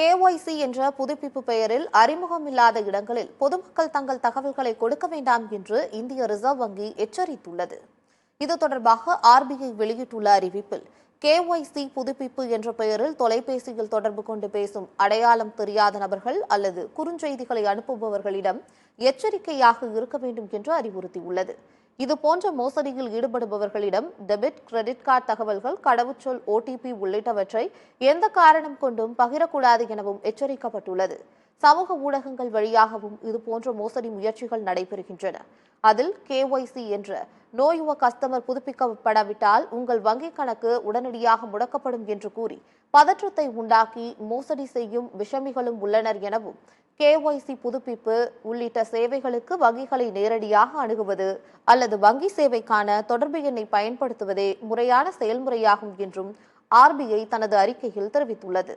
KYC என்ற புதுப்பிப்பு பெயரில் அறிமுகமில்லாத இடங்களில் பொதுமக்கள் தங்கள் தகவல்களை கொடுக்க வேண்டாம் என்று இந்திய ரிசர்வ் வங்கி எச்சரித்துள்ளது. இது தொடர்பாக ஆர்பிஐ வெளியிட்டுள்ள அறிவிப்பில், கேஒய்சி புதுப்பிப்பு என்ற பெயரில் தொலைபேசியில் தொடர்பு கொண்டு பேசும் அடையாளம் தெரியாத நபர்கள் அல்லது குறுஞ்செய்திகளை அனுப்புபவர்களிடம் எச்சரிக்கையாக இருக்க வேண்டும் என்று அறிவுறுத்தியுள்ளது. இதுபோன்ற மோசடியில் ஈடுபடுபவர்களிடம் டெபிட், கிரெடிட் கார்டு தகவல்கள், கடவுச்சொல், ஓடிபி உள்ளிட்டவற்றை எந்த காரணம் கொண்டும் பகிரக்கூடாது எனவும் எச்சரிக்கப்பட்டுள்ளது. சமூக ஊடகங்கள் வழியாகவும் இதுபோன்ற மோசடி முயற்சிகள் நடைபெறுகின்றன. அதில் கேஒய்சி என்ற நோ யுவர் கஸ்டமர் புதுப்பிக்கப்படாவிட்டால் உங்கள் வங்கிக் கணக்கு உடனடியாக முடக்கப்படும் என்று கூறி பதற்றத்தை உண்டாக்கி மோசடி செய்யும் விஷமிகளும் உள்ளனர் எனவும், கேஒய்சி புதுப்பிப்பு உள்ளிட்ட சேவைகளுக்கு வங்கிகளை நேரடியாக அணுகுவது அல்லது வங்கி சேவைக்கான தொடர்பு எண்ணை பயன்படுத்துவதே முறையான செயல்முறையாகும் என்றும் ஆர்பிஐ தனது அறிக்கையில் தெரிவித்துள்ளது.